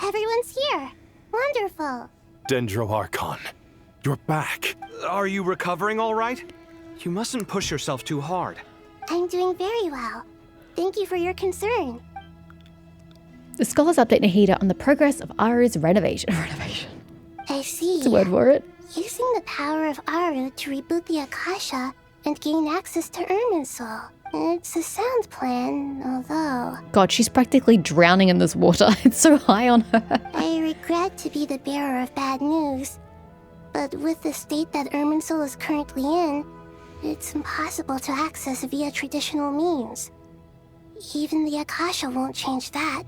Everyone's here. Wonderful. Dendro-Archon, you're back. Are you recovering all right? You mustn't push yourself too hard. I'm doing very well. Thank you for your concern. The scholars update Nahida on the progress of Aru's renovation. I see. That's a word for it. Using the power of Aru to reboot the Akasha and gain access to Irminsul. It's a sound plan, although... God, she's practically drowning in this water. It's so high on her. I regret to be the bearer of bad news, but with the state that Irminsul is currently in, it's impossible to access via traditional means. Even the Akasha won't change that.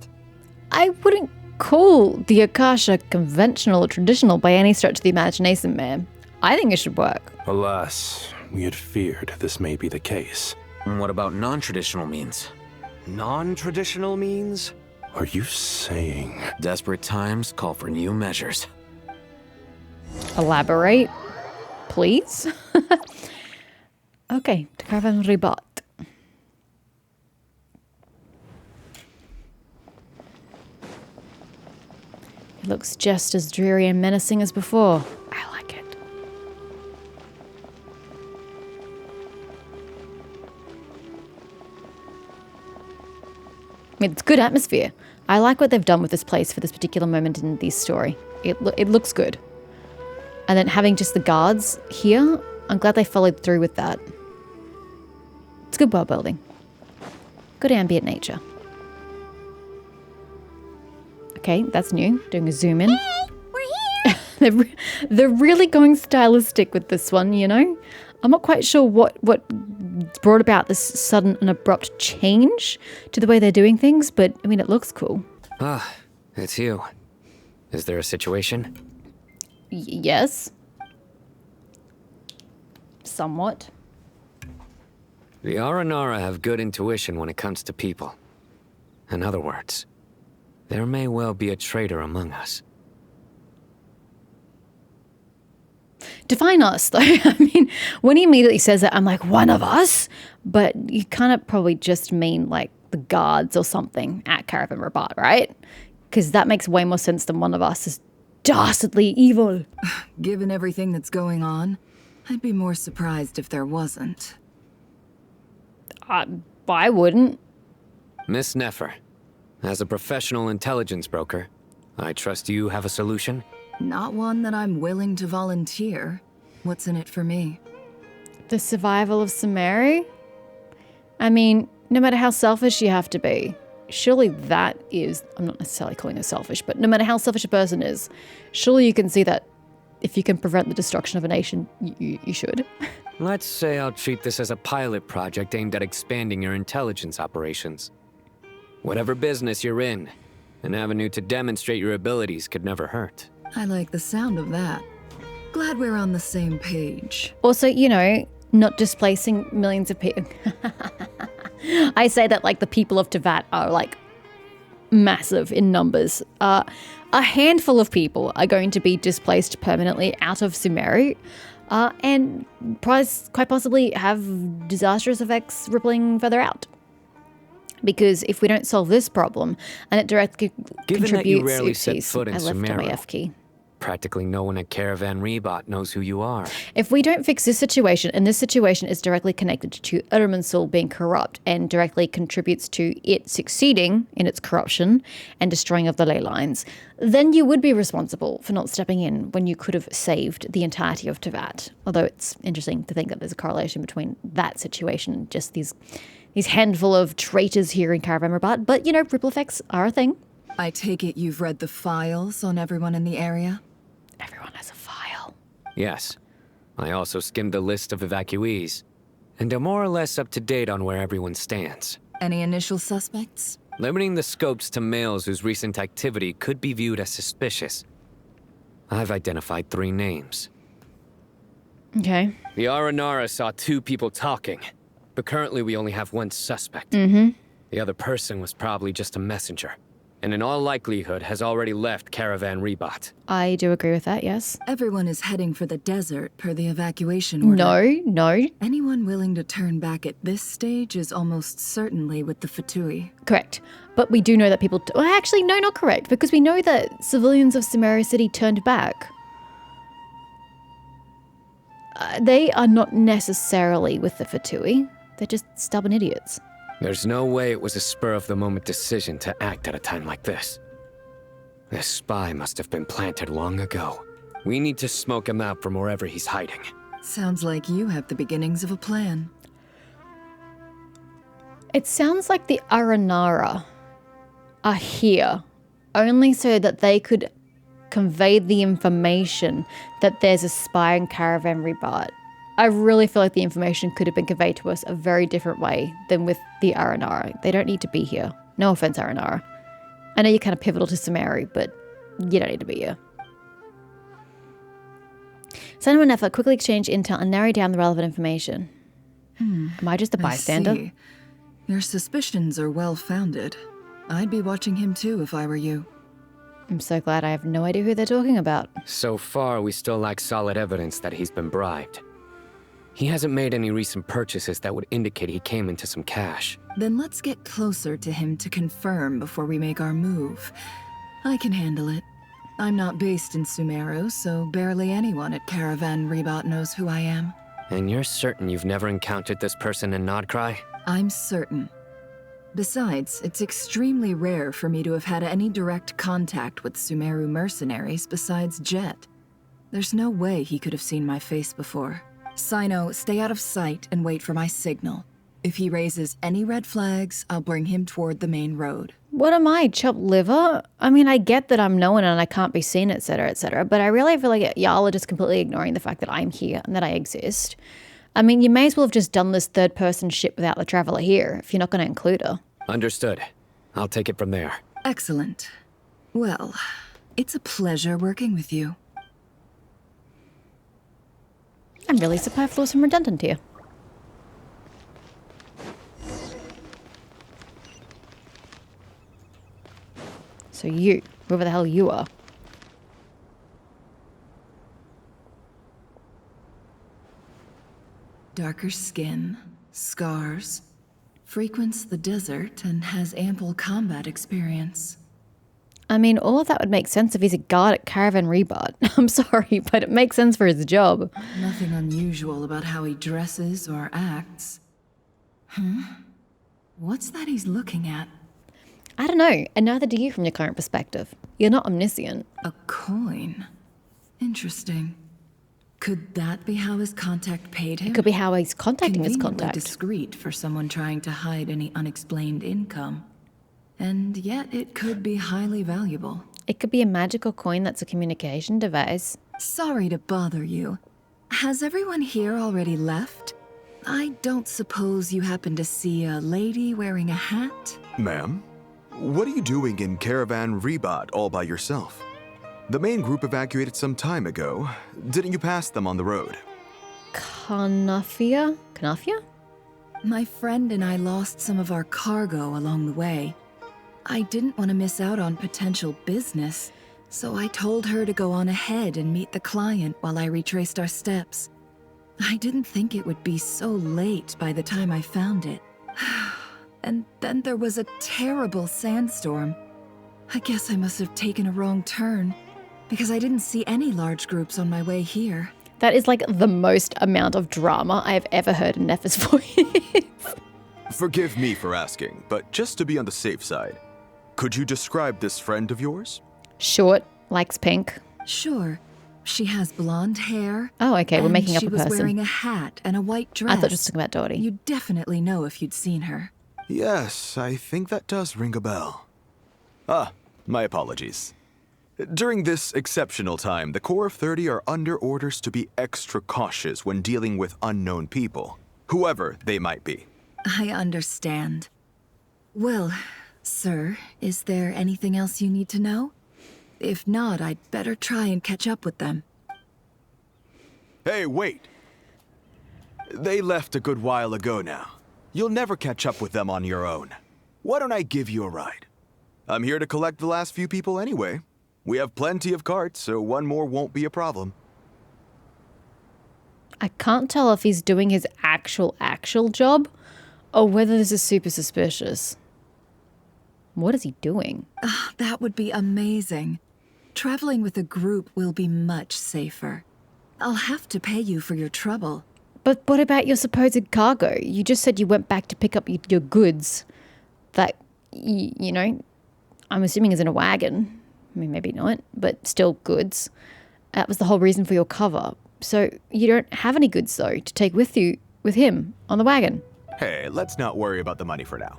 I wouldn't call the Akasha conventional or traditional by any stretch of the imagination, ma'am. I think it should work. Alas, we had feared this may be the case. What about non-traditional means? Non-traditional means? Are you saying... Desperate times call for new measures. Elaborate, please. Okay, to caravan ribat. It looks just as dreary and menacing as before. I like it. I mean, it's good atmosphere. I like what they've done with this place for this particular moment in this story. It looks good. And then having just the guards here, I'm glad they followed through with that. It's good world building. Good ambient nature. Okay, that's new. Doing a zoom in. Hey, we're here! They're really going stylistic with this one, you know? I'm not quite sure what brought about this sudden and abrupt change to the way they're doing things, but I mean, it looks cool. Ah, it's you. Is there a situation? Yes. Somewhat. The Lunara have good intuition when it comes to people. In other words, there may well be a traitor among us. Define us, though. I mean, when he immediately says that, I'm like, one of us? But you kind of probably just mean, like, the guards or something at Caravan Rabat, right? Because that makes way more sense than one of us is dastardly evil. Given everything that's going on, I'd be more surprised if there wasn't. I wouldn't. Miss Nefer, as a professional intelligence broker, I trust you have a solution? Not one that I'm willing to volunteer. What's in it for me? The survival of Sumeru? I mean, no matter how selfish you have to be, surely that is... I'm not necessarily calling it selfish, but no matter how selfish a person is, surely you can see that if you can prevent the destruction of a nation, you should. Let's say I'll treat this as a pilot project aimed at expanding your intelligence operations. Whatever business you're in, an avenue to demonstrate your abilities could never hurt. I like the sound of that. Glad we're on the same page. Also, you know, not displacing millions of people. I say that like the people of Teyvat are like massive in numbers. A handful of people are going to be displaced permanently out of Sumeru, and quite possibly have disastrous effects rippling further out. Because if we don't solve this problem, and it directly Given contributes... that you rarely set foot in I left Sumeru, my F key. practically no one at Caravan Ribat knows who you are. If we don't fix this situation, and this situation is directly connected to Irminsul being corrupt and directly contributes to it succeeding in its corruption and destroying of the ley lines, then you would be responsible for not stepping in when you could have saved the entirety of Teyvat. Although it's interesting to think that there's a correlation between that situation and just these handful of traitors here in Caravan Rabat. But, you know, ripple effects are a thing. I take it you've read the files on everyone in the area? Everyone has a file. Yes. I also skimmed the list of evacuees, and am more or less up to date on where everyone stands. Any initial suspects? Limiting the scopes to males whose recent activity could be viewed as suspicious. I've identified 3 names. Okay. The Lunara saw 2 people talking, but currently we only have 1 suspect. Mm-hmm. The other person was probably just a messenger. and in all likelihood has already left Caravan Rebot. I do agree with that, yes. Everyone is heading for the desert per the evacuation order. No. Anyone willing to turn back at this stage is almost certainly with the Fatui. Correct. But we do know that people... well, actually, no, not correct, because we know that civilians of Sumeru City turned back. They are not necessarily with the Fatui. They're just stubborn idiots. There's no way it was a spur-of-the-moment decision to act at a time like this. This spy must have been planted long ago. We need to smoke him out from wherever he's hiding. Sounds like you have the beginnings of a plan. It sounds like the Aranara are here only so that they could convey the information that there's a spy in Caravan Rebot. I really feel like the information could have been conveyed to us a very different way than with the Aranara. They don't need to be here. No offense, Aranara. I know you're kind of pivotal to Sumeru, but you don't need to be here. Send him an effort, quickly exchange intel, and narrow down the relevant information. Am I just a bystander? I see. Your suspicions are well-founded. I'd be watching him too if I were you. I'm so glad I have no idea who they're talking about. So far, we still lack solid evidence that he's been bribed. He hasn't made any recent purchases that would indicate he came into some cash. Then let's get closer to him to confirm before we make our move. I can handle it. I'm not based in Sumeru, so barely anyone at Caravan Rebot knows who I am. And you're certain you've never encountered this person in Nodcry? I'm certain. Besides, it's extremely rare for me to have had any direct contact with Sumeru mercenaries besides Jet. There's no way he could have seen my face before. Sino, stay out of sight and wait for my signal. If he raises any red flags, I'll bring him toward the main road. What am I, chopped liver? I mean, I get that I'm known and I can't be seen, etc., but I really feel like y'all are just completely ignoring the fact that I'm here and that I exist. I mean, you may as well have just done this third-person shit without the Traveler here, if you're not going to include her. Understood. I'll take it from there. Excellent. Well, it's a pleasure working with you. I'm really superfluous and redundant here. So you, whoever the hell you are. Darker skin, scars, frequents the desert, and has ample combat experience. I mean, all of that would make sense if he's a guard at Caravan Rebot. I'm sorry, but it makes sense for his job. Nothing unusual about how he dresses or acts. What's that he's looking at? I don't know, and neither do you from your current perspective. You're not omniscient. A coin. Interesting. Could that be how his contact paid him? It could be how he's contacting his Conveniently contact. discreet for someone trying to hide any unexplained income. And yet it could be highly valuable. It could be a magical coin that's a communication device. Sorry to bother you. Has everyone here already left? I don't suppose you happen to see a lady wearing a hat? Ma'am, what are you doing in Caravan Rebot all by yourself? The main group evacuated some time ago. Didn't you pass them on the road? Kanafia? Kanafia? My friend and I lost some of our cargo along the way. I didn't want to miss out on potential business, so I told her to go on ahead and meet the client while I retraced our steps. I didn't think it would be so late by the time I found it. And then there was a terrible sandstorm. I guess I must have taken a wrong turn, because I didn't see any large groups on my way here. That is like the most amount of drama I have ever heard in Neph's voice. Forgive me for asking, but just to be on the safe side, could you describe this friend of yours? Short, likes pink. Sure. She has blonde hair. Oh, okay, we're and making up a she was person. wearing a hat and a white dress. I thought you were talking about Dottie. You'd definitely know if you'd seen her. Yes, I think that does ring a bell. Ah, my apologies. During this exceptional time, the Core of 30 are under orders to be extra cautious when dealing with unknown people, whoever they might be. I understand. Well, sir, is there anything else you need to know? If not, I'd better try and catch up with them. Hey, wait! They left a good while ago now. You'll never catch up with them on your own. Why don't I give you a ride? I'm here to collect the last few people anyway. We have plenty of carts, so one more won't be a problem. I can't tell if he's doing his actual job or whether this is super suspicious. What is he doing? That would be amazing. Traveling with a group will be much safer. I'll have to pay you for your trouble. But what about your supposed cargo? You just said you went back to pick up your goods that, you know, I'm assuming is in a wagon. I mean, maybe not, but still goods. That was the whole reason for your cover. So you don't have any goods, though, to take with you, with him, on the wagon. Hey, let's not worry about the money for now.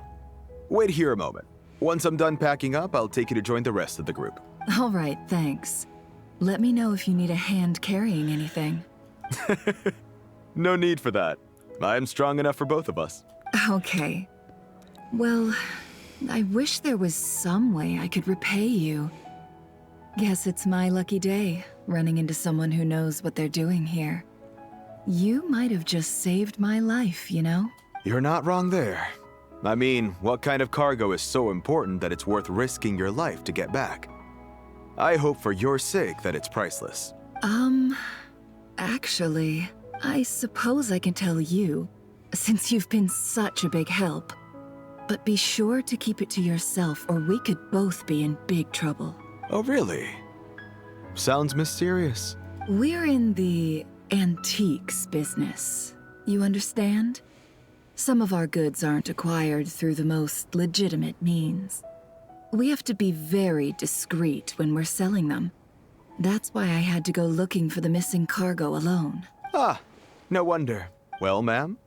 Wait here a moment. Once I'm done packing up, I'll take you to join the rest of the group. All right, thanks. Let me know if you need a hand carrying anything. No need for that. I'm strong enough for both of us. Okay. Well, I wish there was some way I could repay you. Guess it's my lucky day, running into someone who knows what they're doing here. You might have just saved my life, you know? You're not wrong there. I mean, what kind of cargo is so important that it's worth risking your life to get back? I hope for your sake that it's priceless. Actually, I suppose I can tell you, since you've been such a big help. But be sure to keep it to yourself or we could both be in big trouble. Oh, really? Sounds mysterious. We're in the antiques business. You understand? Some of our goods aren't acquired through the most legitimate means. We have to be very discreet when we're selling them. That's why I had to go looking for the missing cargo alone. Ah, no wonder. Well, ma'am,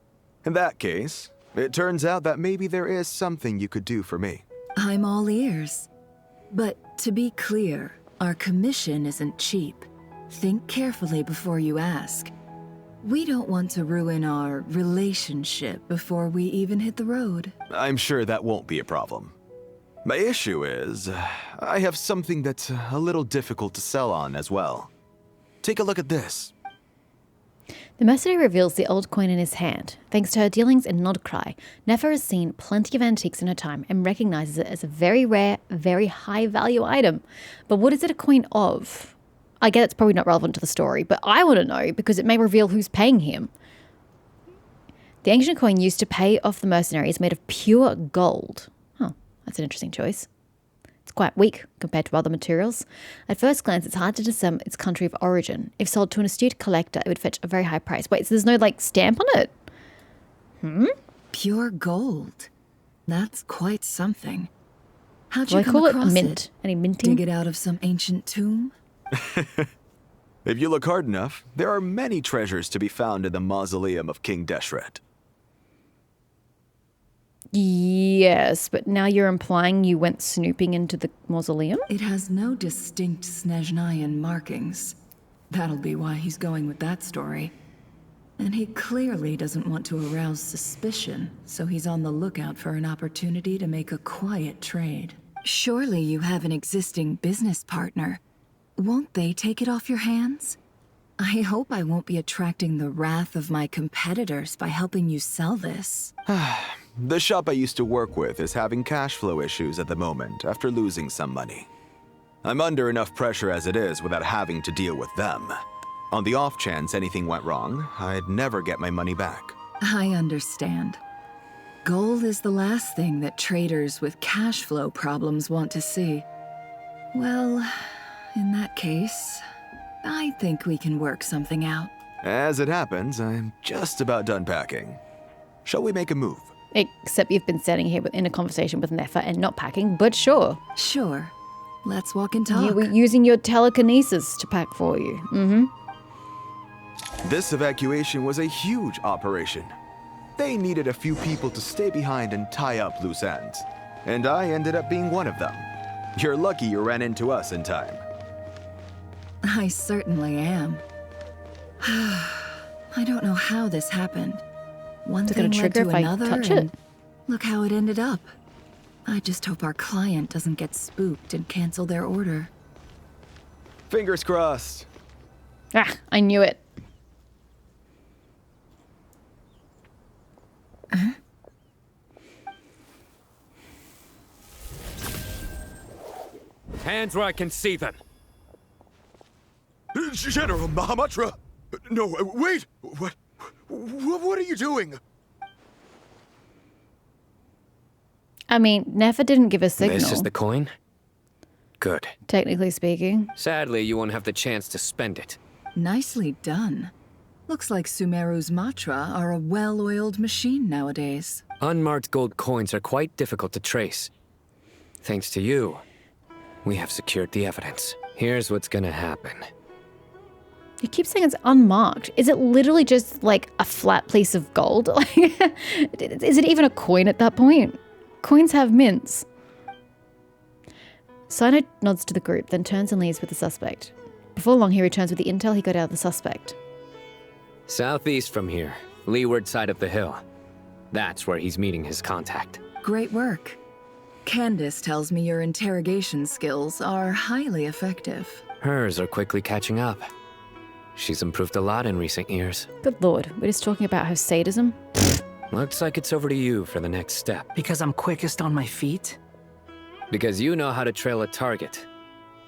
in that case, it turns out that maybe there is something you could do for me. I'm all ears. But to be clear, our commission isn't cheap. Think carefully before you ask. We don't want to ruin our relationship before we even hit the road. I'm sure that won't be a problem. My issue is, I have something that's a little difficult to sell on as well. Take a look at this. The mercenary reveals the old coin in his hand. Thanks to her dealings in Nodcry, Nefer has seen plenty of antiques in her time and recognizes it as a very rare, very high-value item. But what is it a coin of? I get it's probably not relevant to the story, but I want to know because it may reveal who's paying him. The ancient coin used to pay off the mercenary is made of pure gold. Oh, that's an interesting choice. It's quite weak compared to other materials. At first glance, it's hard to discern its country of origin. If sold to an astute collector, it would fetch a very high price. Wait, so there's no, like, stamp on it? Pure gold. That's quite something. How'd Do you I come call it a across mint? it? Any minting? Dig it out of some ancient tomb? If you look hard enough, there are many treasures to be found in the mausoleum of King Deshret. Yes, but now you're implying you went snooping into the mausoleum? It has no distinct Snezhnayan markings. That'll be why he's going with that story. And he clearly doesn't want to arouse suspicion, so he's on the lookout for an opportunity to make a quiet trade. Surely you have an existing business partner. Won't they take it off your hands? I hope I won't be attracting the wrath of my competitors by helping you sell this. The shop I used to work with is having cash flow issues at the moment after losing some money. I'm under enough pressure as it is without having to deal with them. On the off chance anything went wrong, I'd never get my money back. I understand. Gold is the last thing that traders with cash flow problems want to see. Well, in that case, I think we can work something out. As it happens, I'm just about done packing. Shall we make a move? Except you've been standing here in a conversation with Nefer and not packing, but sure. Sure. Let's walk and talk. You were using your telekinesis to pack for you. Mm-hmm. This evacuation was a huge operation. They needed a few people to stay behind and tie up loose ends. And I ended up being one of them. You're lucky you ran into us in time. I certainly am. I don't know how this happened. One Is it gonna thing led trigger to if I another, touch and it? look how it ended up. I just hope our client doesn't get spooked and cancel their order. Fingers crossed. Ah, I knew it. Hands where I can see them. General Mahamatra! No, wait! What are you doing? I mean, Nefer didn't give a signal, This is the coin? Good. technically speaking. Sadly, you won't have the chance to spend it. Nicely done. Looks like Sumeru's Matra are a well-oiled machine nowadays. Unmarked gold coins are quite difficult to trace. Thanks to you, we have secured the evidence. Here's what's gonna happen. You keep saying it's unmarked. Is it literally just like a flat piece of gold? Is it even a coin at that point? Coins have mints. Sino nods to the group, then turns and leaves with the suspect. Before long, he returns with the intel he got out of the suspect. Southeast from here, leeward side of the hill. That's where he's meeting his contact. Great work. Candace tells me your interrogation skills are highly effective. Hers are quickly catching up. She's improved a lot in recent years. Good lord, we're just talking about her sadism? Looks like it's over to you for the next step. Because I'm quickest on my feet? Because you know how to trail a target.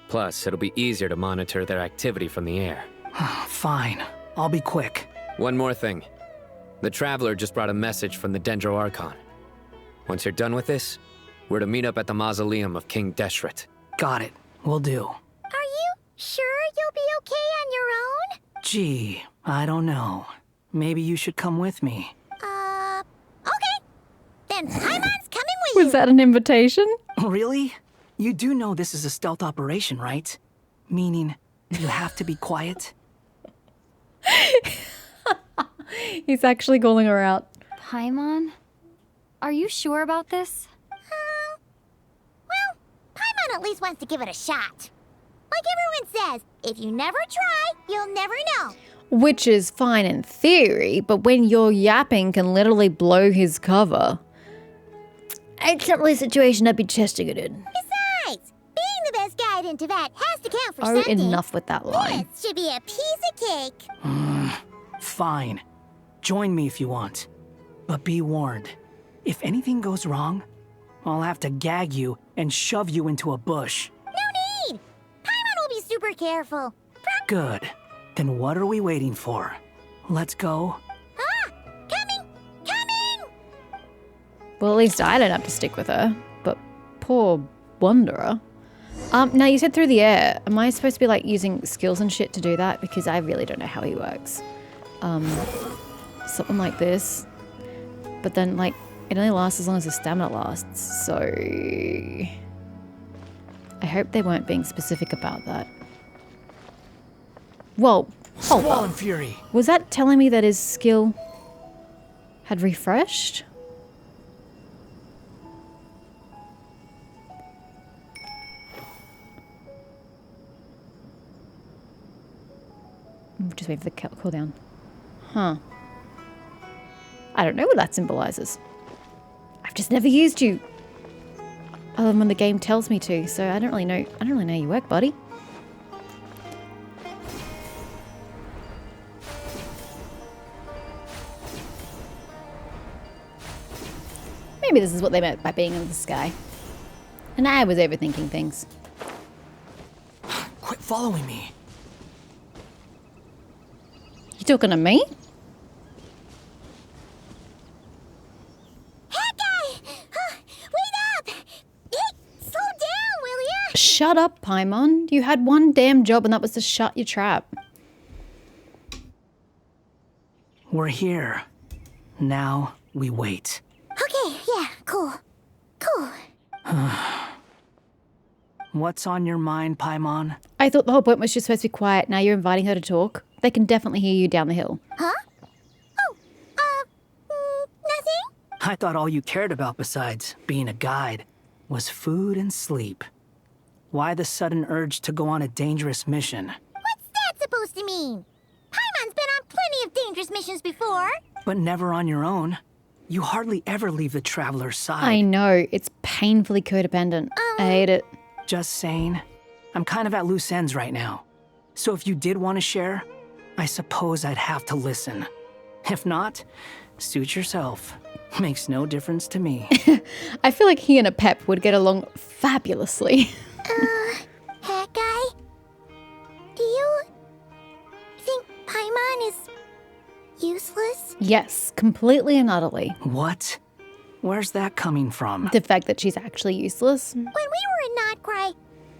Plus, it'll be easier to monitor their activity from the air. Fine. I'll be quick. One more thing. The Traveler just brought a message from the Dendro Archon. Once you're done with this, we're to meet up at the mausoleum of King Deshret. Got it. Will do. Are you sure you'll be okay on your own? Gee, I don't know. Maybe you should come with me. Okay. Then Paimon's coming with you. Was that an invitation? Really? You do know this is a stealth operation, right? Meaning, you have to be quiet? He's actually calling her out. Paimon? Are you sure about this? Well, Paimon at least wants to give it a shot. Like everyone says, if you never try, you'll never know. Which is fine in theory, but when your yapping can literally blow his cover. It's not really a situation I'd be testing it in. Besides, being the best guide into that has to count for Oh, something. enough with that line. This should be a piece of cake. Fine. Join me if you want. But be warned. If anything goes wrong, I'll have to gag you and shove you into a bush. No need. Paimon will be super careful. Good. Then what are we waiting for? Let's go. Coming! Well, at least I don't have to stick with her. But poor Wanderer. Now you said through the air. Am I supposed to be like using skills and shit to do that? Because I really don't know how he works. Something like this. But then like it only lasts as long as the stamina lasts. So I hope they weren't being specific about that. Whoa, hold Swollen up. Fury. Was that telling me that his skill had refreshed? Just wait for the cooldown. Huh. I don't know what that symbolizes. I've just never used you. Other than when the game tells me to, so I don't really know how you work, buddy. Maybe this is what they meant by being in the sky. And I was overthinking things. Quit following me. You talking to me? Hey, guy! Wait up! Hey, slow down, will ya? Shut up, Paimon. You had one damn job and that was to shut your trap. We're here. Now we wait. Okay, yeah, cool. Cool. What's on your mind, Paimon? I thought the whole point was just supposed to be quiet. Now you're inviting her to talk. They can definitely hear you down the hill. Huh? Oh, nothing? I thought all you cared about besides being a guide was food and sleep. Why the sudden urge to go on a dangerous mission? What's that supposed to mean? Paimon's been on plenty of dangerous missions before. But never on your own. You hardly ever leave the Traveler's side. I know. It's painfully codependent. I hate it. Just saying. I'm kind of at loose ends right now. So if you did want to share, I suppose I'd have to listen. If not, suit yourself. Makes no difference to me. I feel like he and a pep would get along fabulously. useless? Yes, completely and utterly. What? Where's that coming from? The fact that she's actually useless. When we were in Notcry,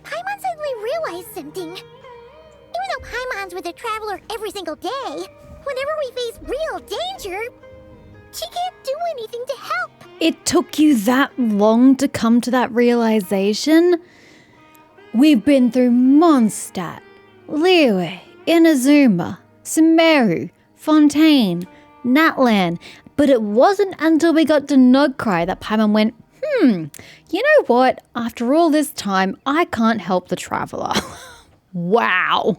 Paimon suddenly realized something. Even though Paimon's with a traveler every single day, whenever we face real danger, she can't do anything to help. It took you that long to come to that realization? We've been through Mondstadt, Liyue, Inazuma, Sumeru, Fontaine, Natlan, but it wasn't until we got to Nogcry that Paimon went, you know what? After all this time, I can't help the traveler. Wow.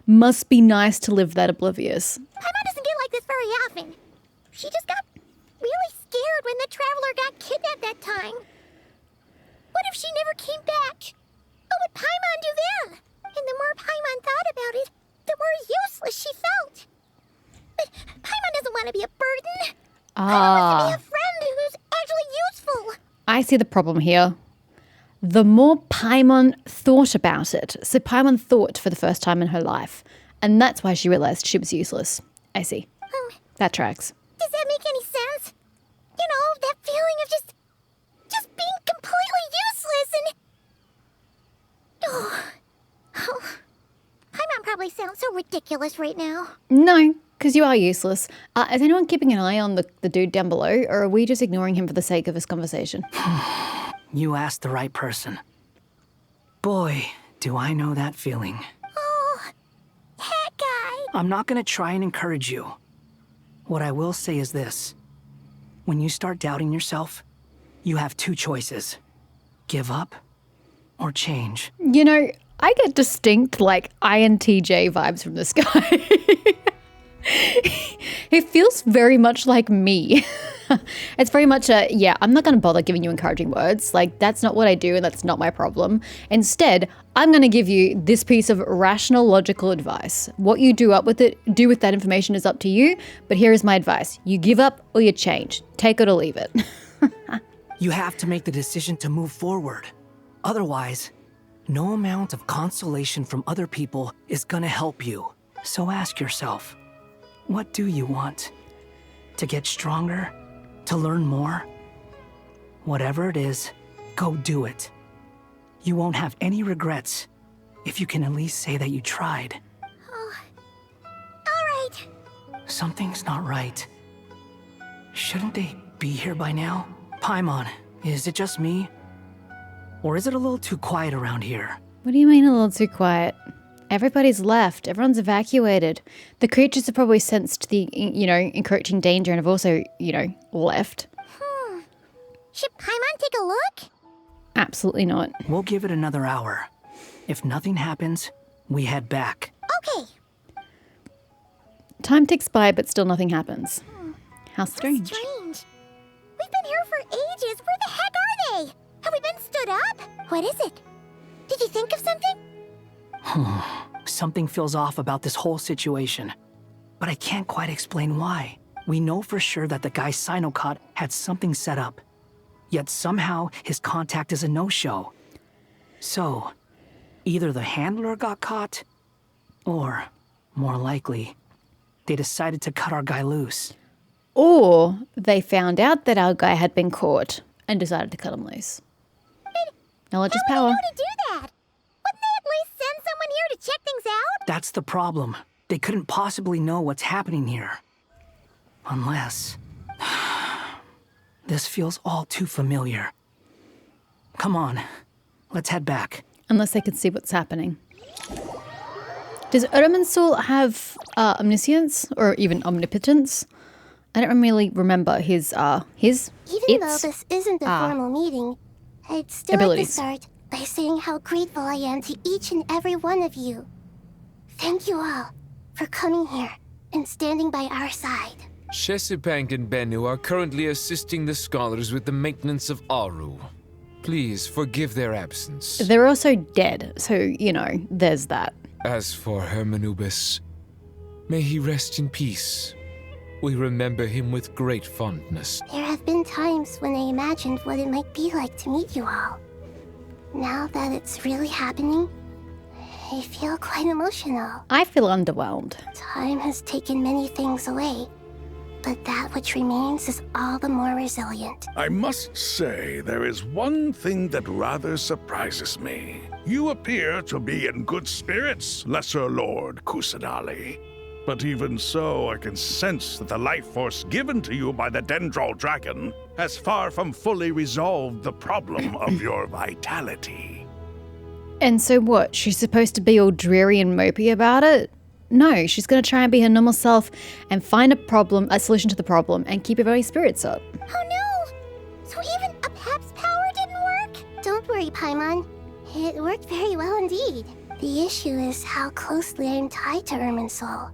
Must be nice to live that oblivious. Paimon doesn't get like this very often. She just got really scared when the traveler got kidnapped that time. What if she never came back? What would Paimon do then? And the more Paimon thought about it, the more useless she felt. But Paimon doesn't want to be a burden. Paimon wants to be a friend who's actually useful. I see the problem here. The more Paimon thought about it, so Paimon thought for the first time in her life, and that's why she realized she was useless. I see. That tracks. Does that make any sense? You know, that feeling of just being completely useless and... Paimon probably sounds so ridiculous right now. No, because you are useless. Is anyone keeping an eye on the dude down below, or are we just ignoring him for the sake of this conversation? You asked the right person. Boy, do I know that feeling. Oh, that guy. I'm not gonna try and encourage you. What I will say is this. When you start doubting yourself, you have two choices. Give up or change. You know, I get distinct, INTJ vibes from this guy. He feels very much like me. It's very much I'm not going to bother giving you encouraging words. That's not what I do, and that's not my problem. Instead, I'm going to give you this piece of rational, logical advice. What you do with that information is up to you, but here is my advice. You give up or you change. Take it or leave it. You have to make the decision to move forward. Otherwise, no amount of consolation from other people is gonna help you. So ask yourself, what do you want? To get stronger? To learn more? Whatever it is, go do it. You won't have any regrets if you can at least say that you tried. Oh, all right. Something's not right. Shouldn't they be here by now? Paimon, is it just me? Or is it a little too quiet around here? What do you mean a little too quiet? Everybody's left. Everyone's evacuated. The creatures have probably sensed the, encroaching danger and have also, left. Should Paimon take a look? Absolutely not. We'll give it another hour. If nothing happens, we head back. Okay. Time ticks by, but still nothing happens. How strange. Strange. We've been here for ages. Where the heck are they? Have we been stood up? What is it? Did you think of something? Something feels off about this whole situation. But I can't quite explain why. We know for sure that the guy Sinocott had something set up. Yet somehow his contact is a no-show. So, either the handler got caught, or, more likely, they decided to cut our guy loose. Or they found out that our guy had been caught and decided to cut him loose. Knowledge is power. How would they know to do that? Wouldn't they at least send someone here to check things out? That's the problem. They couldn't possibly know what's happening here. Unless... This feels all too familiar. Come on, let's head back. Unless they could see what's happening. Does Irminsul have omniscience or even omnipotence? I don't really remember his Even though this isn't a formal meeting, I'd still abilities. like to start by saying how grateful I am to each and every one of you. Thank you all for coming here and standing by our side. Shesipank and Bennu are currently assisting the scholars with the maintenance of Aru. Please forgive their absence. They're also dead, so, there's that. As for Hermanubis, may he rest in peace. We remember him with great fondness. There have been times when I imagined what it might be like to meet you all. Now that it's really happening, I feel quite emotional. I feel underwhelmed. Time has taken many things away, But that which remains is all the more resilient. I must say, there is one thing that rather surprises me. You appear to be in good spirits, Lesser Lord Kusanali. But even so, I can sense that the life force given to you by the Dendral Dragon has far from fully resolved the problem of your vitality. And so what? She's supposed to be all dreary and mopey about it? No, she's going to try and be her normal self and find a solution to the problem and keep her very spirits up. Oh no! So even a Pep's power didn't work? Don't worry, Paimon. It worked very well indeed. The issue is how closely I am tied to Irminsul.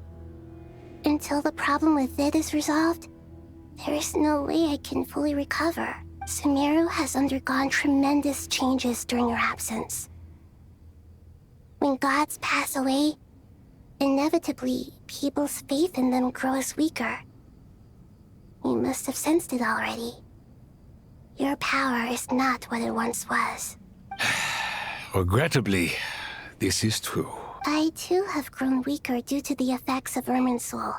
Until the problem with it is resolved, there is no way I can fully recover. Sumeru has undergone tremendous changes during your absence. When gods pass away, inevitably, people's faith in them grows weaker. You must have sensed it already. Your power is not what it once was. Regrettably, this is true. I too have grown weaker due to the effects of Irminsul.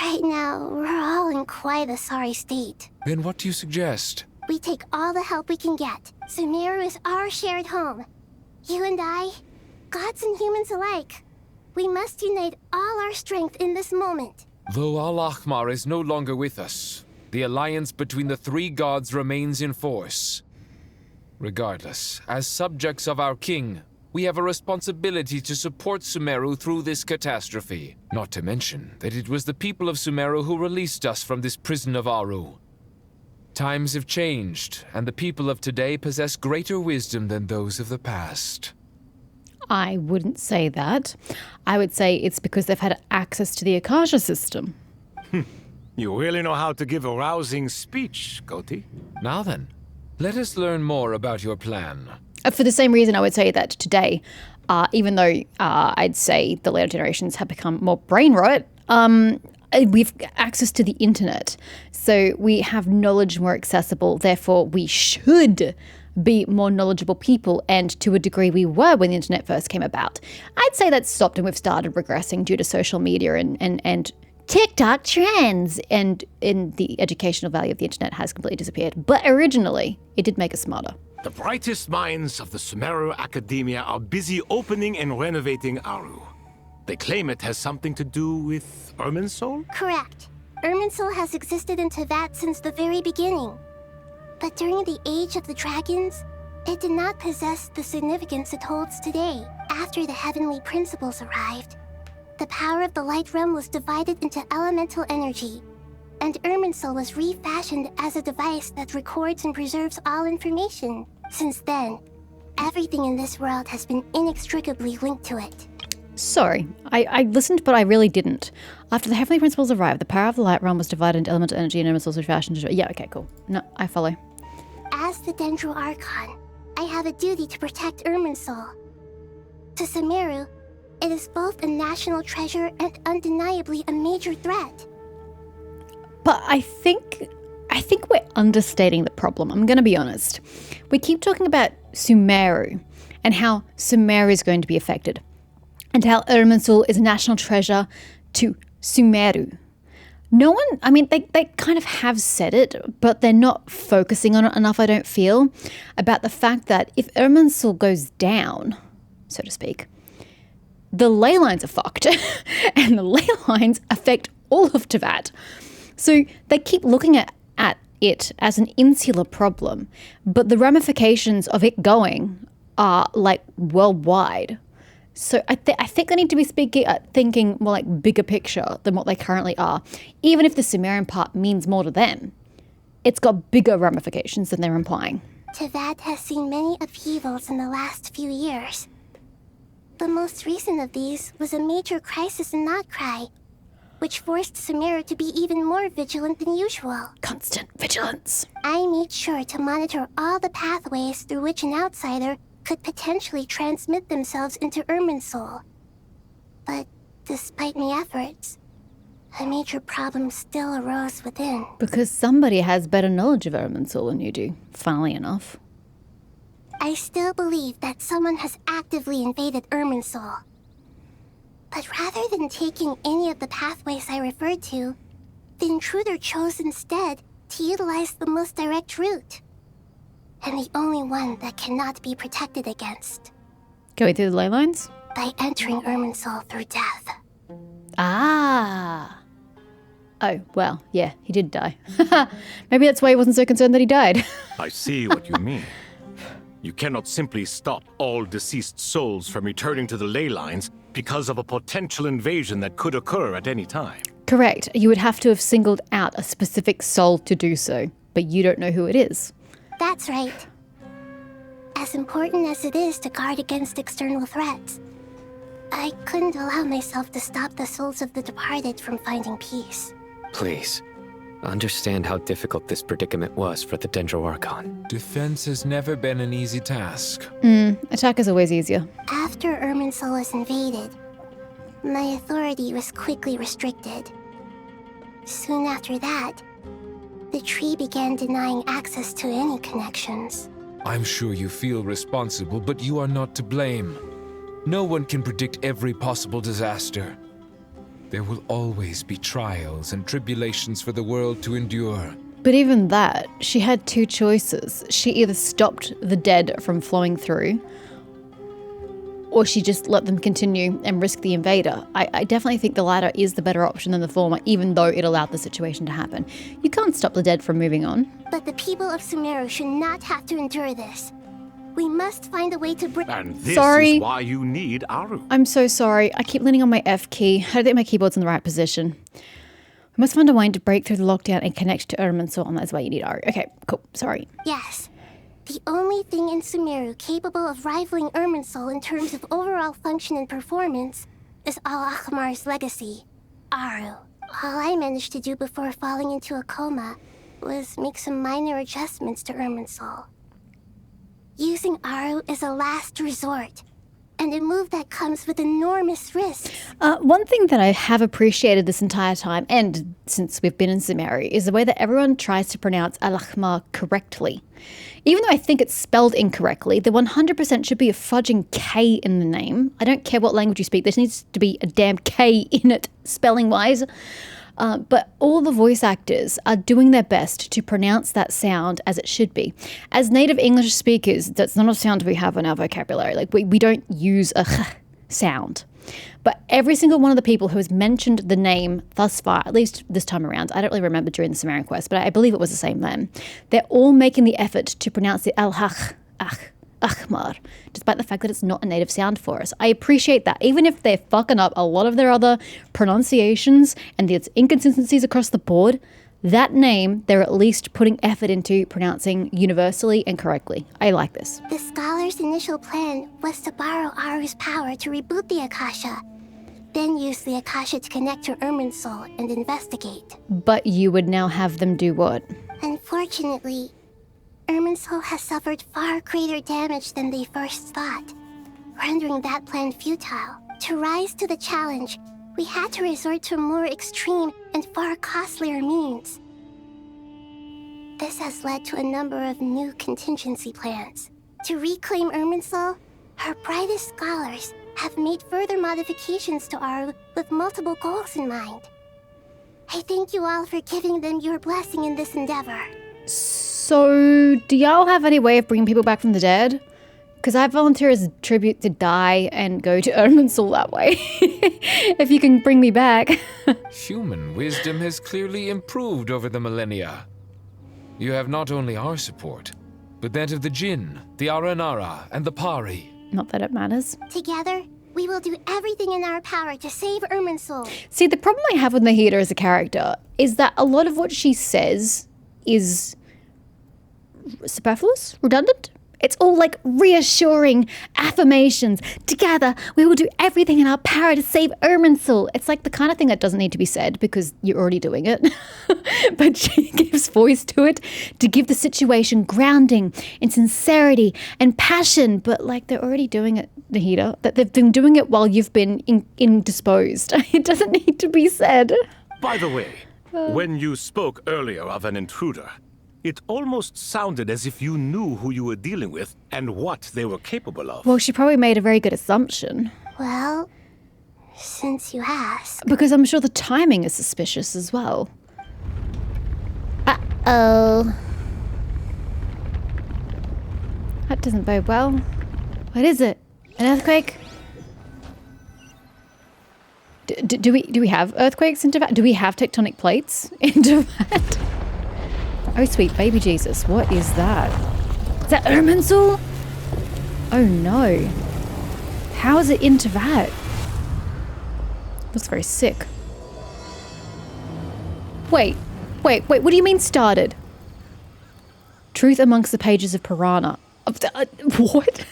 Right now, we're all in quite a sorry state. Then what do you suggest? We take all the help we can get. Sumeru is our shared home. You and I, gods and humans alike. We must unite all our strength in this moment. Though Al-Ahmar is no longer with us, the alliance between the three gods remains in force. Regardless, as subjects of our king, we have a responsibility to support Sumeru through this catastrophe. Not to mention that it was the people of Sumeru who released us from this prison of Aru. Times have changed, and the people of today possess greater wisdom than those of the past. I wouldn't say that. I would say it's because they've had access to the Akasha system. You really know how to give a rousing speech, Goti. Now then, let us learn more about your plan. For the same reason, I would say that today, even though I'd say the later generations have become more brain rot, we've access to the internet. So we have knowledge more accessible. Therefore, we should be more knowledgeable people. And to a degree, we were when the internet first came about. I'd say that's stopped and we've started regressing due to social media and TikTok trends. And in the educational value of the internet has completely disappeared. But originally, it did make us smarter. The brightest minds of the Sumeru Academia are busy opening and renovating Aru. They claim it has something to do with Irminsul? Correct. Irminsul has existed in Teyvat since the very beginning. But during the Age of the Dragons, it did not possess the significance it holds today. After the heavenly principles arrived, the power of the Light Realm was divided into elemental energy, and Irminsul was refashioned as a device that records and preserves all information. Since then, everything in this world has been inextricably linked to it. Sorry, I listened, but I really didn't. After the heavenly principles arrived, the power of the Light Realm was divided into elemental energy and Irminsul was fashioned. Yeah, okay, cool. No, I follow. As the Dendral Archon, I have a duty to protect Irminsul. To Sumeru, it is both a national treasure and undeniably a major threat. But I think we're understating the problem. I'm going to be honest. We keep talking about Sumeru and how Sumeru is going to be affected, and how Irminsul is a national treasure to Sumeru. No one, I mean, they kind of have said it, but they're not focusing on it enough, I don't feel, about the fact that if Irminsul goes down, so to speak, the ley lines are fucked. And the ley lines affect all of Teyvat. So they keep looking at it as an insular problem, but the ramifications of it going are like worldwide. So I think they need to be thinking more like bigger picture than what they currently are. Even if the Sumerian part means more to them, it's got bigger ramifications than they're implying. Teyvat has seen many upheavals in the last few years. The most recent of these was a major crisis in Notcry, which forced Sumeru to be even more vigilant than usual. Constant vigilance. I made sure to monitor all the pathways through which an outsider could potentially transmit themselves into Irminsul. But despite my efforts, a major problem still arose within. Because somebody has better knowledge of Irminsul than you do, funnily enough. I still believe that someone has actively invaded Irminsul. But rather than taking any of the pathways I referred to, The intruder chose instead to utilize the most direct route. And the only one that cannot be protected against. Going through the ley lines? By entering Irminsul through death. Ah. Oh, well, yeah, he did die. Maybe that's why he wasn't so concerned that he died. I see what you mean. You cannot simply stop all deceased souls from returning to the ley lines because of a potential invasion that could occur at any time. Correct. You would have to have singled out a specific soul to do so, but you don't know who it is. That's right. As important as it is to guard against external threats, I couldn't allow myself to stop the souls of the departed from finding peace. Please, understand how difficult this predicament was for the Dendro Archon. Defense has never been an easy task. Attack is always easier. After Irminsul was invaded, my authority was quickly restricted. Soon after that, the tree began denying access to any connections. I'm sure you feel responsible, but you are not to blame. No one can predict every possible disaster. There will always be trials and tribulations for the world to endure. But even that, she had two choices. She either stopped the dead from flowing through, or she just let them continue and risk the invader. I definitely think the latter is the better option than the former, even though it allowed the situation to happen. You can't stop the dead from moving on. But the people of Sumeru should not have to endure this. We must find a way to bring... And this Sorry. is why you need Aru. I'm so sorry. I keep leaning on my F key. I don't think my keyboard's in the right position. We must find a way to break through the lockdown and connect to Irminsul, and that's why you need Aru. Okay, cool. Sorry. Yes. The only thing in Sumeru capable of rivaling Irminsul in terms of overall function and performance is Al-Akhmar's legacy, Aru. All I managed to do before falling into a coma was make some minor adjustments to Irminsul. Using Aru is a last resort, and a move that comes with enormous risks. One thing that I have appreciated this entire time, and since we've been in Sumeru, is the way that everyone tries to pronounce Al-Akhmar correctly. Even though I think it's spelled incorrectly, there 100% should be a fudging K in the name. I don't care what language you speak, there needs to be a damn K in it, spelling-wise. But all the voice actors are doing their best to pronounce that sound as it should be. As native English speakers, that's not a sound we have in our vocabulary. Like, we don't use a sound. But every single one of the people who has mentioned the name thus far, at least this time around, I don't really remember during the Sumerian quest, but I believe it was the same then, they're all making the effort to pronounce the Akhmar, despite the fact that it's not a native sound for us. I appreciate that. Even if they're fucking up a lot of their other pronunciations and there's inconsistencies across the board, that name they're at least putting effort into pronouncing universally and correctly. I like this. The scholar's initial plan was to borrow Aru's power to reboot the Akasha, then use the Akasha to connect to Irminsul and investigate. But you would now have them do what? Unfortunately, Irminsul has suffered far greater damage than they first thought, rendering that plan futile. To rise to the challenge, we had to resort to more extreme and far costlier means. This has led to a number of new contingency plans. To reclaim Irminsul, our brightest scholars have made further modifications to Aru with multiple goals in mind. I thank you all for giving them your blessing in this endeavor. So, do y'all have any way of bringing people back from the dead? Because I volunteer as a tribute to die and go to Irminsul that way. If you can bring me back. Human wisdom has clearly improved over the millennia. You have not only our support, but that of the Jinn, the Aranara, and the Pari. Not that it matters. Together, we will do everything in our power to save Irminsul. See, the problem I have with Nahida as a character is that a lot of what she says is superfluous, redundant. It's all like reassuring affirmations. Together, we will do everything in our power to save Irminsul. It's like the kind of thing that doesn't need to be said because you're already doing it. But she gives voice to it to give the situation grounding and sincerity and passion. But like they're already doing it, Nahida. That they've been doing it while you've been indisposed. It doesn't need to be said. By the way, when you spoke earlier of an intruder, it almost sounded as if you knew who you were dealing with and what they were capable of. Well, she probably made a very good assumption. Well, since you ask. Because I'm sure the timing is suspicious as well. Uh-oh. That doesn't bode well. What is it? An earthquake? Do we have earthquakes in Teyvat? Do we have tectonic plates in Teyvat? Oh, sweet baby Jesus. What is that? Is that Irminsul? Oh no. How is it in Teyvat? That's very sick. Wait. What do you mean started? Truth amongst the pages of Piranha. What?